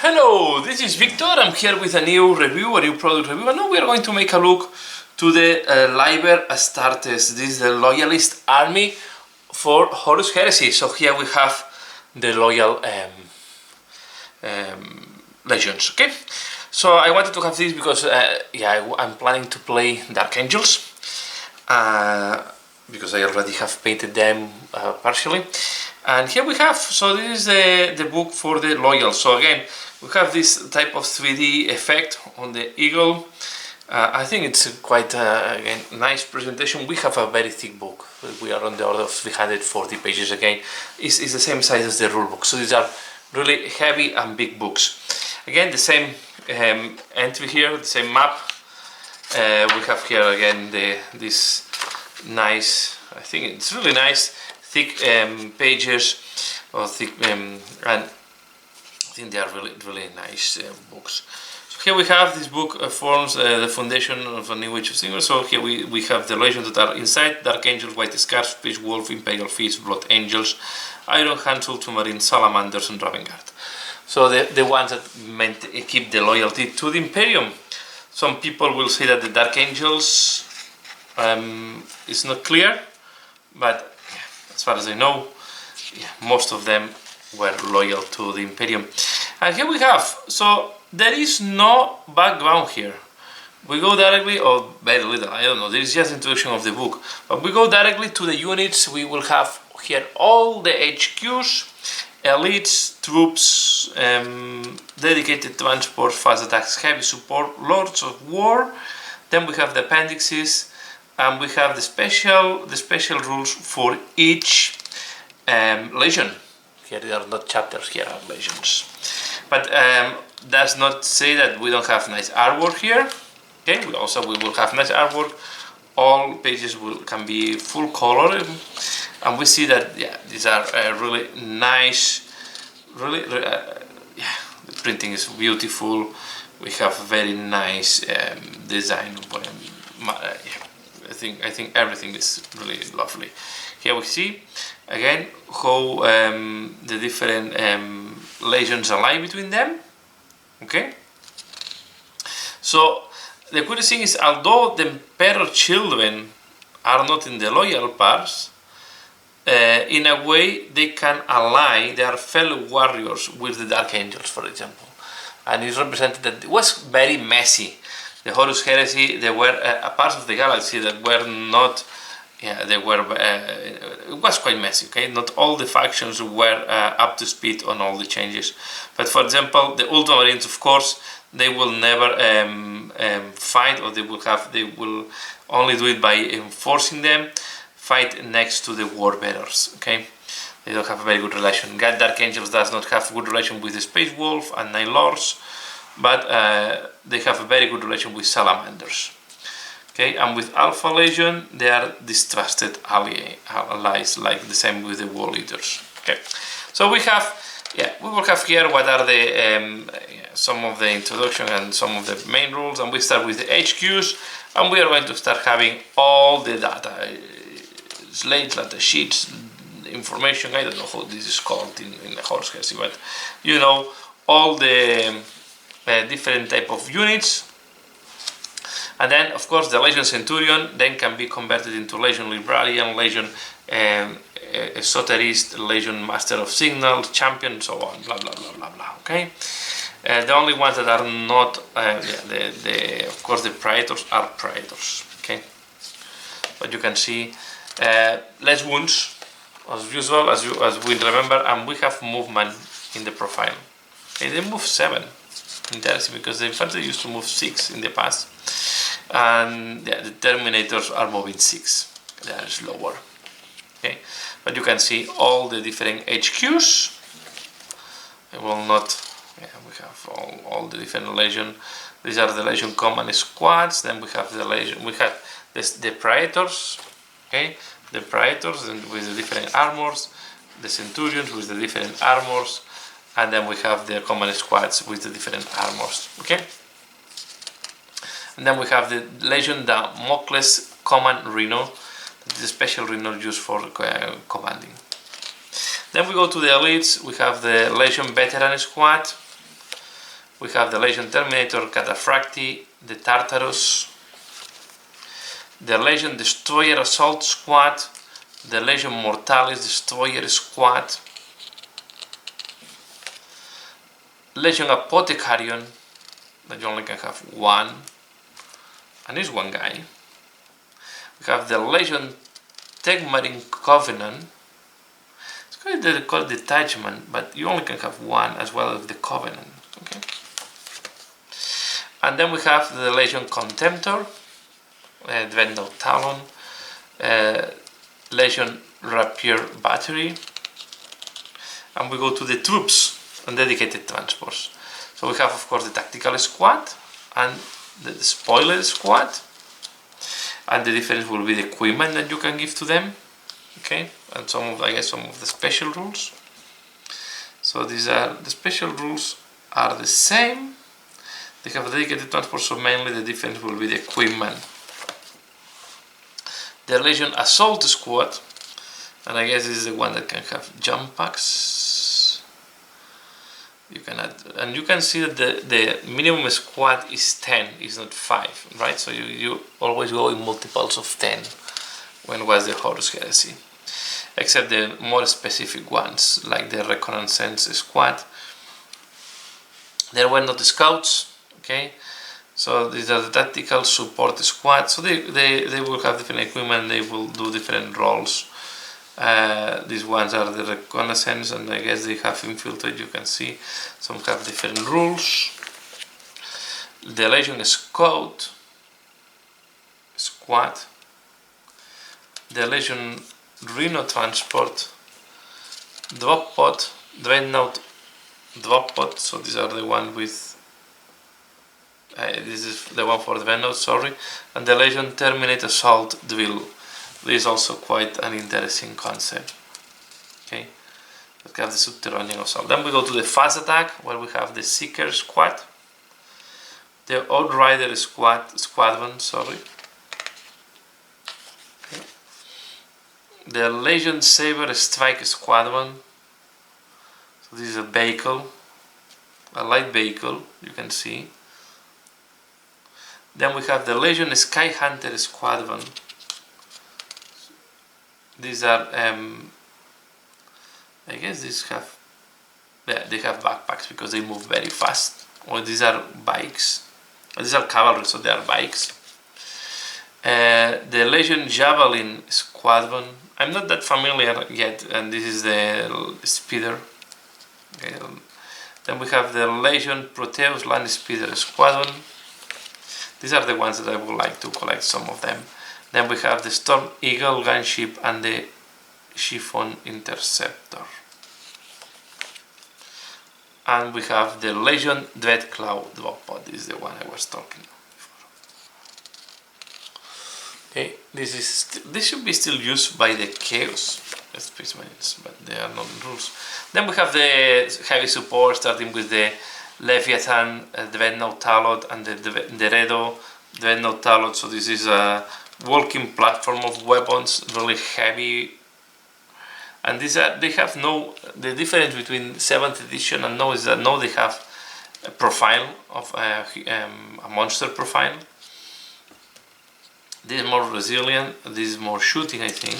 Hello, this is Victor. I'm here with a new review, a new product review, and now we are going to make a look to the Liber Astartes. This is the loyalist army for Horus Heresy. So here we have the loyal legions. Okay, so I wanted to have this because I'm planning to play Dark Angels because I already have painted them partially. And here we have, so this is the book for the loyal. So again, we have this type of 3D effect on the eagle. I think it's quite again nice presentation. We have a very thick book. We are on the order of 340 pages again. It's the same size as the rule book. So these are really heavy and big books. Again, the same entry here, the same map. We have here again this nice, I think it's really nice, thick pages, or thick, and I think they are really nice books. So here we have this book forms the foundation of a new age of singers. So here we have the legends that are inside: Dark Angels, White Scars, Fish Wolf, Imperial Fish, Blood Angels, Iron Hands, Ultramarine, Salamanders, and Ravengard. So the ones that meant keep the loyalty to the Imperium. Some people will say that the Dark Angels is not clear, but as far as I know, most of them were loyal to the Imperium. And here we have, so there is no background here. We go directly, or very little, I don't know, this is just introduction of the book, but we go directly to the units. We will have here all the HQs, elites, troops, dedicated transport, fast attacks, heavy support, lords of war. Then we have the appendixes, and we have the special rules for each legion. Here they are not chapters, here are legions. But does not say that we don't have nice artwork here. Okay, we will have nice artwork. All pages can be full color, and we see that these are really nice. The printing is beautiful. We have very nice design. I think everything is really lovely. Here we see again how the different legions align between them. Okay. So the curious thing is, although the Emperor children are not in the loyal parts, in a way they can ally their fellow warriors with the Dark Angels, for example. And it's represented that it was very messy. The Horus Heresy, there were parts of the galaxy that were not, it was quite messy, okay? Not all the factions were up to speed on all the changes. But for example, the Ultramarines, of course, they will never fight, or they will only do it by enforcing them, fight next to the war bearers, okay? They don't have a very good relation. Dark Angels does not have a good relation with the Space Wolf and Night Lords, but they have a very good relation with Salamanders. Okay, and with Alpha Legion, they are distrusted allies, like the same with the War Leaders. Okay, so we will have here what are the some of the introduction and some of the main rules, and we start with the HQs, and we are going to start having all the data, slates, data sheets, information. I don't know how this is called in the Horus Heresy, but you know, all the different type of units. And then of course the Legion Centurion then can be converted into Legion Librarian, Legion Esoterist, Legion Master of Signals, Champion, so on, blah blah blah blah blah. Okay, the only ones that are not of course the Praetors are Praetors. Okay, but you can see less wounds as usual, as we remember, and we have movement in the profile. Okay, they move 7. Interesting, because the infantry used to move 6 in the past, and the Terminators are moving 6. They are slower. Okay, but you can see all the different HQs. I will not. We have all the different legion. These are the legion command squads. Then we have the legion. We have the Praetors. Okay, the Praetors with the different armors. The Centurions with the different armors. And then we have the command squads with the different armors, okay? And then we have the Legion Damocles Command Rhino, the special Rhino used for commanding. Then we go to the elites. We have the Legion Veteran Squad, We have the Legion Terminator Cataphracti, the Tartarus, the Legion Destroyer Assault Squad, the Legion Mortalis Destroyer Squad, Legion Apothecarion, that you only can have one, and it's one guy. We have the Legion Tegmarine Covenant. It's called Detachment, but you only can have one as well as the Covenant. Okay. And then we have the Legion Contemptor, Dreadnought Talon, Legion Rapier Battery, and we go to the troops and dedicated transports. So we have, of course, the Tactical Squad and the Spoiler Squad, and the difference will be the equipment that you can give to them. Okay, and some of the special rules. So these are the special rules are the same. They have a dedicated transport, so mainly the difference will be the equipment. The Legion Assault Squad, and I guess this is the one that can have jump packs. You can add, and you can see that the minimum squad is 10, is not 5, right? So you always go in multiples of 10 when was the Horus Heresy, except the more specific ones like the Reconnaissance Squad. There were not the Scouts, okay? So these are the Tactical Support Squad. So they will have different equipment, they will do different roles. These ones are the Reconnaissance, and I guess they have Infiltrate, you can see. Some have different rules. The Legion Scout Squad, the Legion Rhino Transport, Drop Pod, Dreadnought Drop Pod, so these are the one with this is the one for Dreadnought, sorry, and the Legion Terminate Assault Drill. This is also quite an interesting concept. Okay, we have the Subterranean Assault. Then we go to the Fast Attack, where we have the Seeker Squad, the Outrider Squadron, sorry. Okay. The Legion Saber Strike Squadron. So this is a vehicle, a light vehicle, you can see. Then we have the Legion Sky Hunter Squadron. These are, I guess these have, yeah, they have backpacks because they move very fast. Or these are bikes. Or these are cavalry, so they are bikes. The Legion Javelin Squadron. I'm not that familiar yet, and this is the Speeder. Okay. Then we have the Legion Proteus Land Speeder Squadron. These are the ones that I would like to collect, some of them. Then we have the Storm Eagle Gunship and the Chiffon Interceptor. And we have the Legion Dreadclaw Drop Pod. This is the one I was talking before. Okay, this should be still used by the Chaos Space Marines, but they are not rules. Then we have the heavy support, starting with the Leviathan, Dreadnought Talon, and the Deredo Dreadnought Talon. So this is a walking platform of weapons, really heavy. And these are, they have no, the difference between 7th edition and now is that now they have a profile of a monster profile. This is more resilient, this is more shooting, I think.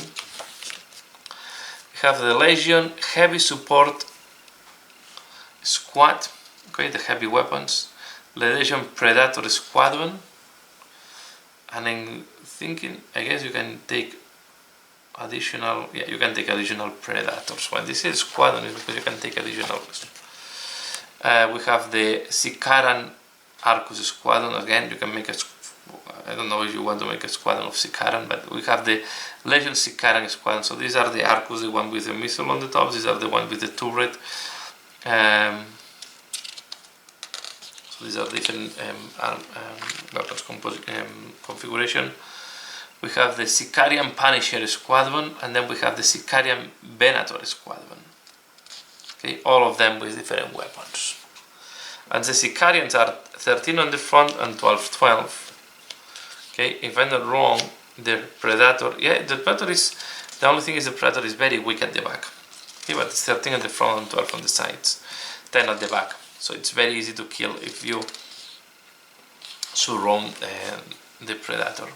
We have the Legion Heavy Support Squad, okay, the heavy weapons. Legion Predator Squadron. And I'm thinking, I guess you can take additional, yeah, you can take additional Predators. When this is Squadron, is because you can take additional. We have the Sicaran Arcus Squadron. Again, you can make a, I don't know if you want to make a squadron of Sicaran, but we have the Legion Sicaran Squadron. So these are the Arcus, the one with the missile on the top. These are the one with the turret. So these are different weapons configuration. We have the Sicarian Punisher Squadron, and then we have the Sicarian Venator Squadron. Okay, all of them with different weapons. And the Sicarians are 13 on the front and 12. Okay, if I'm not wrong, the Predator, yeah, the Predator is, the only thing is the Predator is very weak at the back. Okay, but it's 13 at the front and 12 on the sides, 10 at the back. so it's very easy to kill if you surround the predator.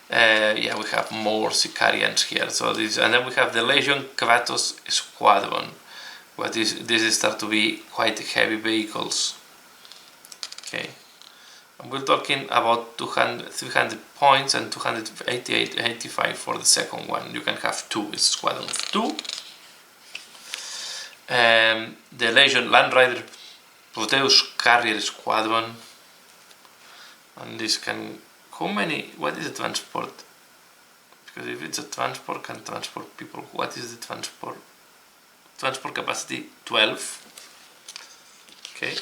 Yeah, we have more Sicarians here. So this, and then we have the Legion Kratos Squadron. This start to be quite heavy vehicles. Okay, and we're talking about 300 points and 285 for the second one. You can have two. It's a squadron of two. The Legion Land Rider Proteus Carrier Squadron, and this can. How many? What is the transport? Because if it's a transport, can transport people. What is the transport? Transport capacity 12. Okay.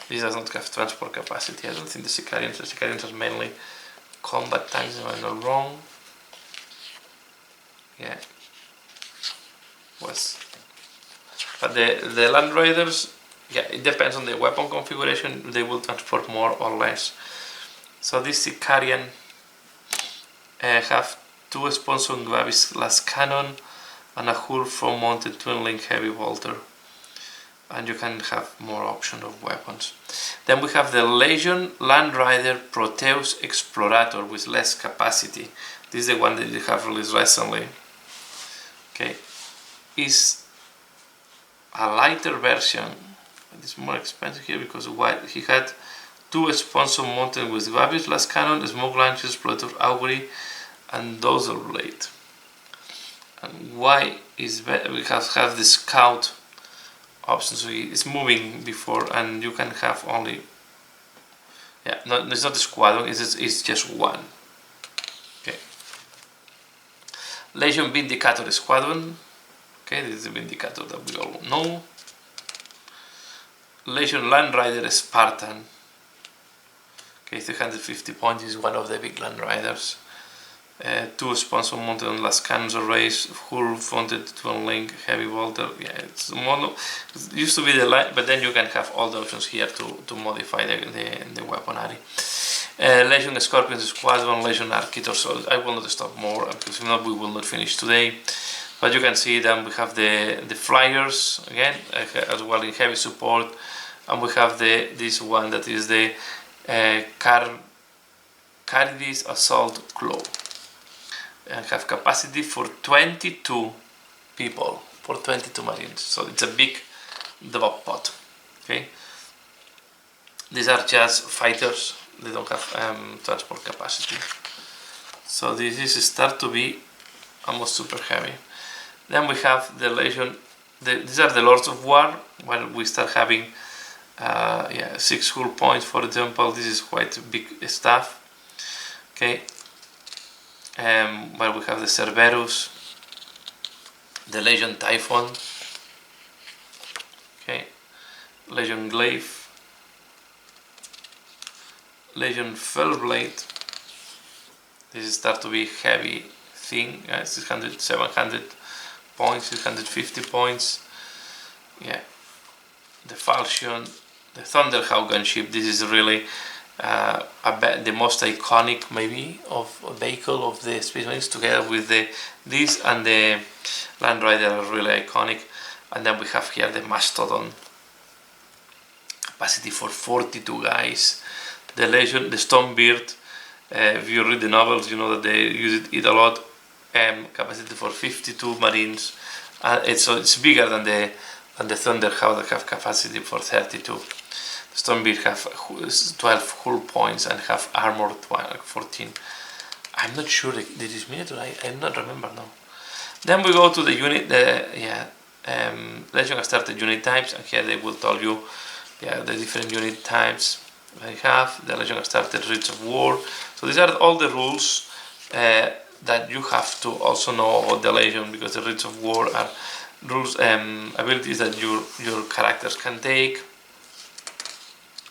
This does not have transport capacity. I don't think the Sicarians are mainly combat tanks, if I'm not wrong. Yeah. But the Land Raiders, yeah, it depends on the weapon configuration. They will transport more or less. So this Sicarian have two Sponson Gravis glass cannon and a hull front mounted twin link heavy bolter, and you can have more options of weapons. Then we have the Legion Land Rider Proteus Explorator with less capacity. This is the one that you have released recently. Okay, is a lighter version. It's more expensive here because he had two sponsor mounted with Gravis glass cannon, smoke launchers, explorator augury, and dozer blade. And why is better? We have the scout option, so it's moving before, and you can have only. Yeah, no, it's not a squadron. It's just one. Okay. Legion Vindicator Squadron. Okay, this is the Vindicator that we all know. Legion Land Rider Spartan. Okay, 350 points is one of the big Land Riders. Two sponsor mounted on last cannons arrays, hull fronted twin link, heavy bolter. Yeah, it's mono. It used to be the light, but then you can have all the options here to modify the weaponry. Legion Scorpions Squadron, Legion Architor. So I will not stop more because if not, we will not finish today. But you can see then we have the flyers again, as well in heavy support, and we have this one that is the Cardis Assault Claw, and have capacity for 22 people, for 22 marines. So it's a big drop pod. Okay, these are just fighters. They don't have transport capacity. So this is start to be almost super heavy. Then we have the Legion. These are the Lords of War. Where we start having 6 hull points, for example. This is quite big stuff. Okay. Where we have the Cerberus, the Legion Typhon. Okay. Legion Glaive, Legion Fellblade. This start to be heavy thing. 600, 700 points, 650 points. Yeah. The Falchion, the Thunderhawk gunship. This is really the most iconic, maybe, of a vehicle of the Space Marines, together with this and the Land Rider are really iconic. And then we have here the Mastodon, capacity for 42 guys. The Legion, the Stonebeard. If you read the novels, you know that they use it a lot. Capacity for 52 marines. It's bigger than the Thunderhawk that have capacity for 32. The Stonebeard have 12 hull points and have armor 14. I'm not sure that this is miniature. I'm not remember now. Then we go to the unit. Legion Astartes unit types, and here they will tell you the different unit types. I have the Legion Astartes Rites of War. So these are all the rules that you have to also know about the Legion, because the Rites of War are rules, abilities that your characters can take.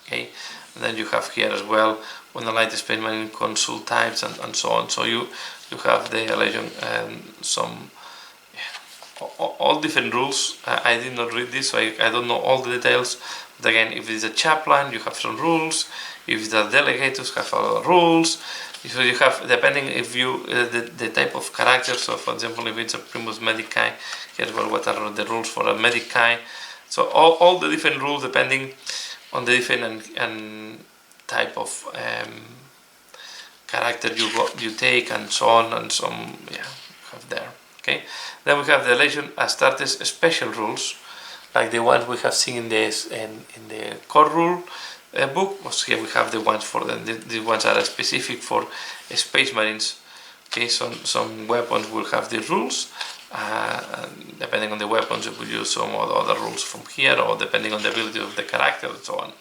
Okay, and then you have here as well when the Light Space Marine console types and so on. So you have the Legion some all different rules. I did not read this, so I don't know all the details. But again, if it's a chaplain, you have some rules. If it's a delegators, have other rules. So you have, depending if you the type of character. So for example, if it's a Primus Medicae, here's what are the rules for a Medicae. So all the different rules depending on the different and type of character you take, and so on, and some have there. Okay, then we have the Legion Astartes special rules, like the ones we have seen in this in the core rule book. So here we have the ones for the ones that are specific for Space Marines. Okay, some weapons will have the rules. Depending on the weapons, you will use some other rules from here, or depending on the ability of the character, and so on.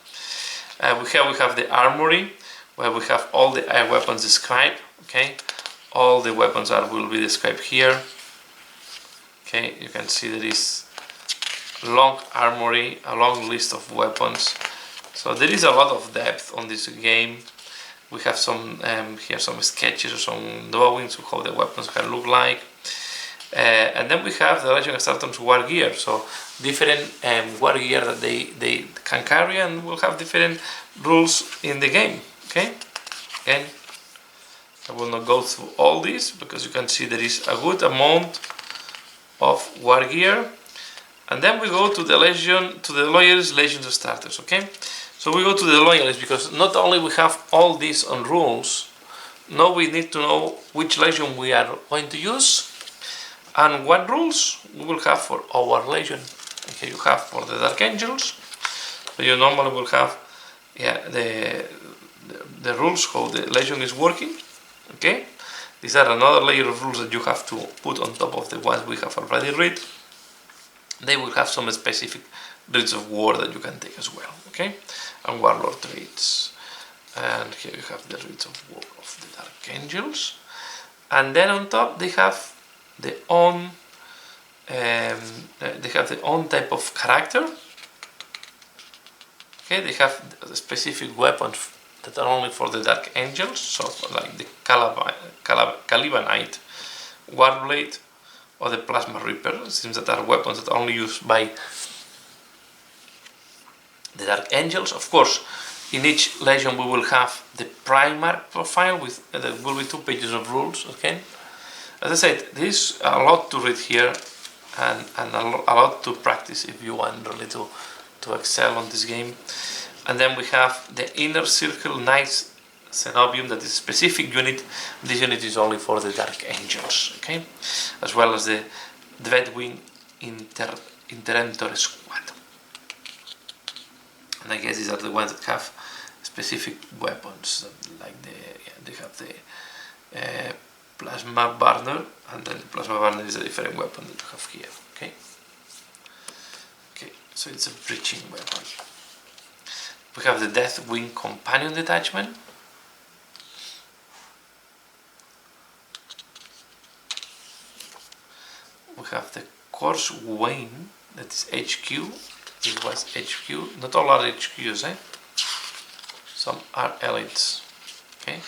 We have the armory, where we have all the air weapons described. Okay, all the weapons will be described here. Okay, you can see there is long armory, a long list of weapons. So there is a lot of depth on this game. We have some here some sketches or some drawings of how the weapons can look like. And then we have the Legion Astartes war gear, so different war gear that they can carry, and will have different rules in the game. Okay, again, I will not go through all this because you can see there is a good amount of war gear. And then we go to the Loyalist Legion Astartes. Okay, so we go to the Loyalists because not only we have all these on rules, now we need to know which legion we are going to use and what rules we will have for our legion. Okay, you have for the Dark Angels, so you normally will have the rules how the legion is working. Okay, these are another layer of rules that you have to put on top of the ones we have already read. They will have some specific raids of war that you can take as well. Okay, and warlord raids, and here you have the raids of war of the Dark Angels, and then on top they have their own type of character. Okay, they have specific weapons that are only for the Dark Angels, so like the Calibanite Warblade or the Plasma Reaper. It seems that are weapons that are only used by the Dark Angels. Of course, in each legion we will have the Primarch profile with there will be 2 pages of rules. Okay, as I said, there is a lot to read here, and a lot to practice if you want really to excel on this game. And then we have the Inner Circle Knights Cenobium, that is a specific unit. This unit is only for the Dark Angels. Okay, as well as the Dreadwing Interemptor Squad. And I guess these are the ones that have specific weapons, like they have the Plasma Burner, and then the Plasma Burner is a different weapon that you have here. Okay, so it's a breaching weapon. We have the Deathwing Companion Detachment. We have the Course Wayne, that is HQ. This was HQ. Not all are HQs, Some are elites. Okay,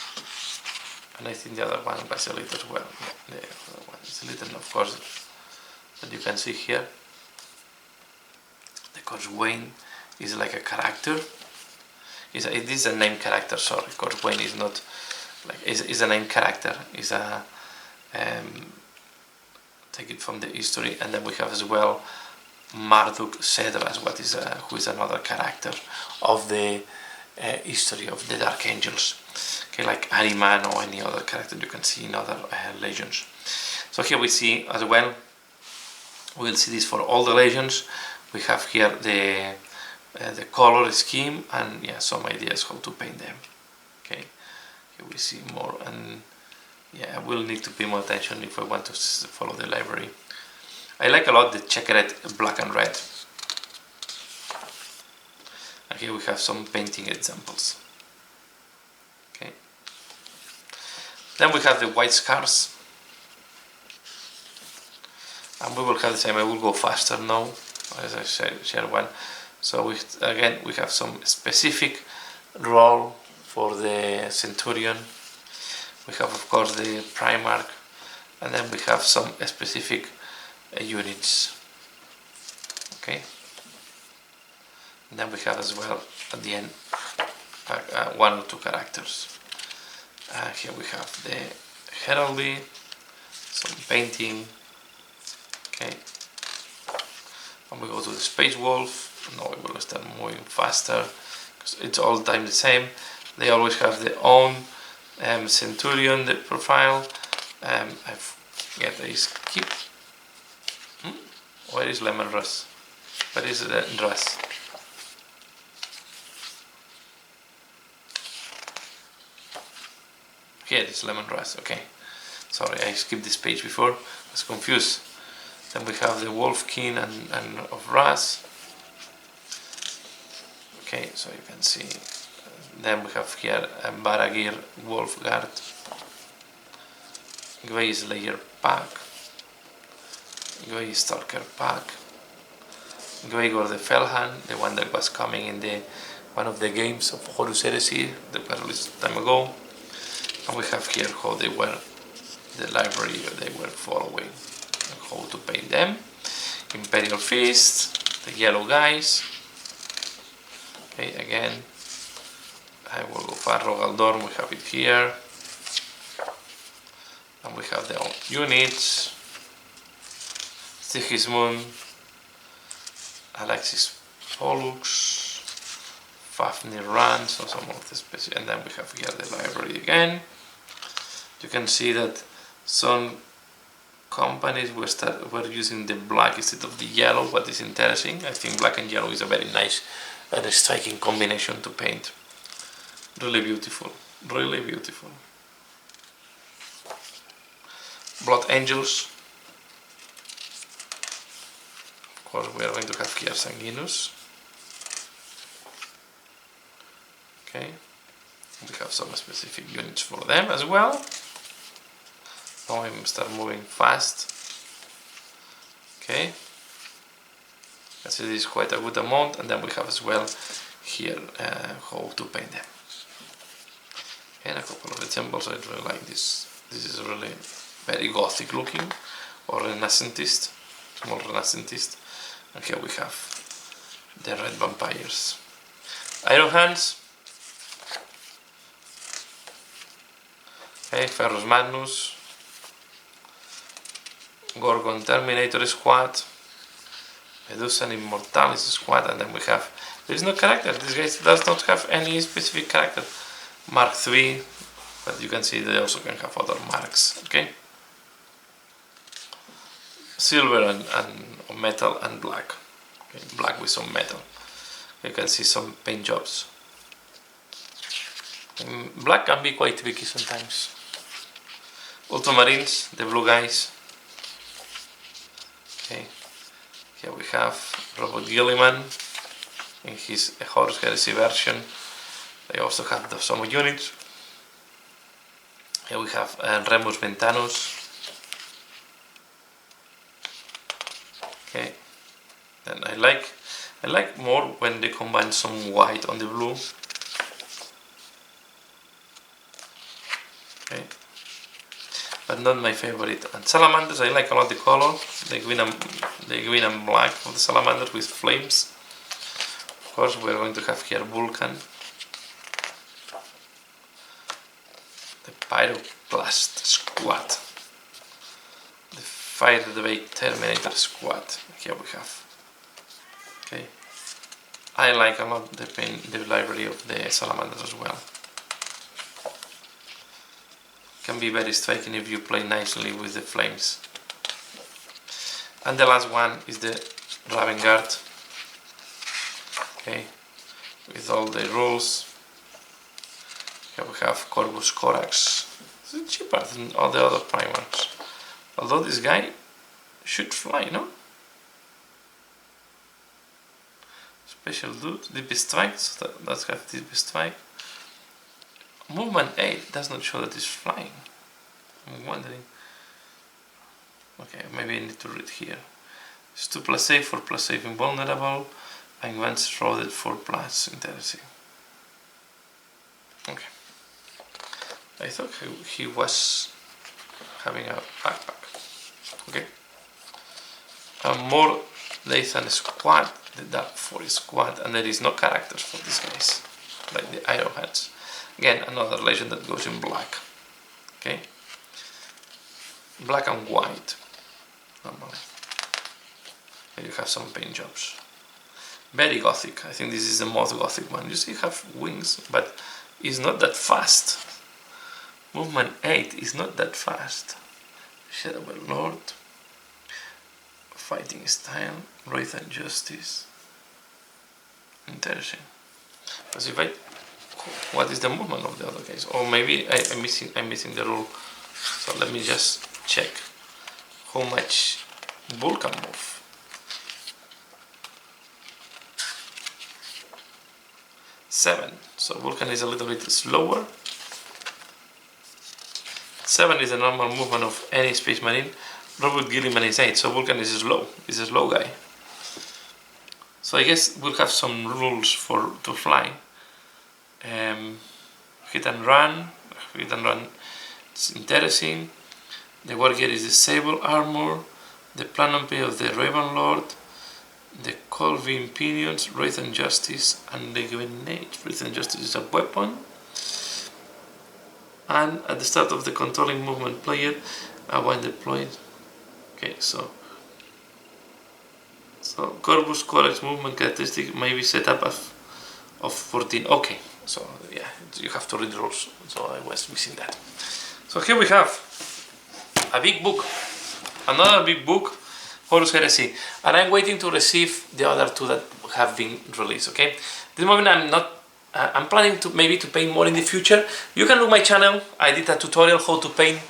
and I think the other one was elite as well. Yeah, the other one is elite, and of course, that you can see here, the Course Wayne is like a character. It is a named character. Sorry, Course Wayne is not like is a named character. Is a take it from the history, and then we have as well Marduk Cedras, who is another character of the history of the Dark Angels. Okay, like Ahriman or any other character you can see in other legions. So here we see as well. We'll see this for all the legions. We have here the color scheme and some ideas how to paint them. Okay, here we see more, and we'll need to pay more attention if I want to follow the library. I like a lot the checkered black and red. And here we have some painting examples. Okay. Then we have the white scars. And we will have the same. I will go faster now, as I share one. So we have some specific role for the Centurion. We have of course the Primarch, and then we have some specific units. Okay, and then we have as well at the end 1 or 2 characters. Here we have the heraldry, some painting. Okay, and we go to the Space Wolf. Now we will start moving faster because it's all the time the same. They always have their own Centurion, the profile. I forget, I skip. Where is Lemon Russ? Where is the Russ? Here is Lemon Russ, okay. Sorry, I skipped this page before, I was confused. Then we have the Wolf King and of Russ. Okay, so you can see. Then we have here a Baragir Wolf Guard. Grey Slayer Pack. Grey Stalker Pack. Gregor the Fellhand, the one that was coming in the one of the games of Horus Heresy that was released time ago. And we have here how they were, the library they were following, and how to paint them. Imperial Fist, the yellow guys. Okay, again, I will go for Rogaldorn, we have it here. And we have their own units. Sigismund, Alexis Pollux, Fafnir Rand, so some of the special, and then we have here the library again. You can see that some companies were using the black instead of the yellow, what is interesting. I think black and yellow is a very nice and striking combination to paint. Really beautiful, really beautiful. Blood Angels. Of course, we are going to have here Sanguinus. Okay, we have some specific units for them as well. Now I'm start moving fast. Okay, as this is quite a good amount, and then we have as well here how to paint them. And a couple of examples. I really like this. This is really very gothic looking, or renaissantist, more renaissantist. And here we have the red vampires. Iron Hands. Okay, Ferrus Magnus. Gorgon Terminator Squad. Medusa Immortalis Squad, and then we have, there is no character, this guy does not have any specific character. Mark III, but you can see they also can have other marks, okay? Silver and metal and black. Okay, black with some metal. You can see some paint jobs. Black can be quite tricky sometimes. Ultramarines, the blue guys. Okay, here we have Robert Gilliman in his Horus Heresy version. They also have some units. Here we have Remus Ventanus. Okay, then I like more when they combine some white on the blue. Okay, but not my favorite. And salamanders, I like a lot the color, the green and black of the salamanders with flames. Of course, we are going to have here Vulcan, the Pyroblast Squad, the Fire the Terminator Squad. Here we have. Okay, I like a lot the library of the salamanders as well. Can be very striking if you play nicely with the flames. And the last one is the Raven Guard. Okay, with all the rules. Here we have Corvus Corax. It's cheaper than all the other Primarchs. Although this guy should fly, no? Special dude, Deep Strike, so let's have Deep Strike. Movement 8 does not show that it's flying. I'm wondering. Okay, maybe I need to read here. It's 2 + save, 4 + save invulnerable, and once thrown 4+. Interesting. Okay. I thought he was having a backpack. Okay. More Lathan Squad, the Dark Forest Squad, and there is no characters for these guys, like the Iron Hands. Again, another legend that goes in black. Okay, black and white normally. Here you have some paint jobs. Very gothic. I think this is the most gothic one. You see, you have wings, but it's not that fast. Movement 8 is not that fast. Shadow Lord. Fighting style. Wrath and Justice. Interesting. Because if I, what is the movement of the other guys? Or maybe I'm missing the rule. So let me just check how much bull can move. 7. So Vulcan is a little bit slower. 7 is the normal movement of any Space Marine. Robert Gilliman is 8, so Vulcan is slow. He's a slow guy. So I guess we'll have some rules to fly. Hit and run. Hit and run. It's interesting. The warrior is the sable armor. The planopy of the Raven Lord. The Colvin Pinions, Wrath and Justice, and the Grenade. Wrath and Justice is a weapon. And at the start of the controlling movement player, when deployed. Okay, so Corvus Corex movement characteristic may be set up as of 14. Okay, so yeah, you have to read the rules. So I was missing that. So here we have a big book, another big book, Horus Heresy, and I'm waiting to receive the other two that have been released. Okay, this moment I'm planning to maybe to paint more in the future. You can look my channel. I did a tutorial how to paint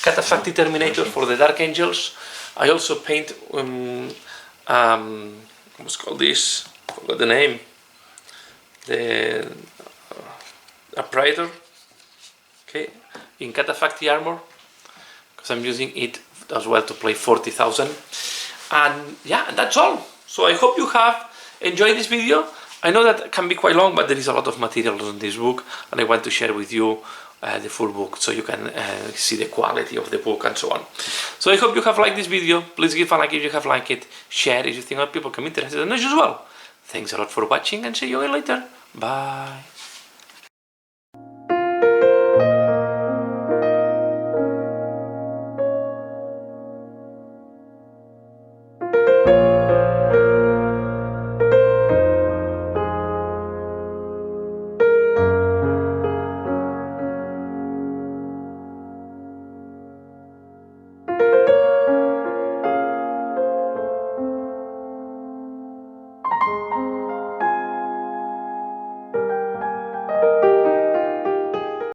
Cataphractii Terminator for the Dark Angels. I also paint what's called this? I forgot the name. A Praetor. Okay, in Cataphractii armor, because I'm using it as well to play 40,000. And yeah, that's all. So I hope you have enjoyed this video. I know that it can be quite long, but there is a lot of material on this book, and I want to share with you the full book so you can see the quality of the book and so on. So I hope you have liked this video. Please give a like if you have liked it, share if you think other people can be interested in this as well. Thanks a lot for watching, and see you again later. Bye.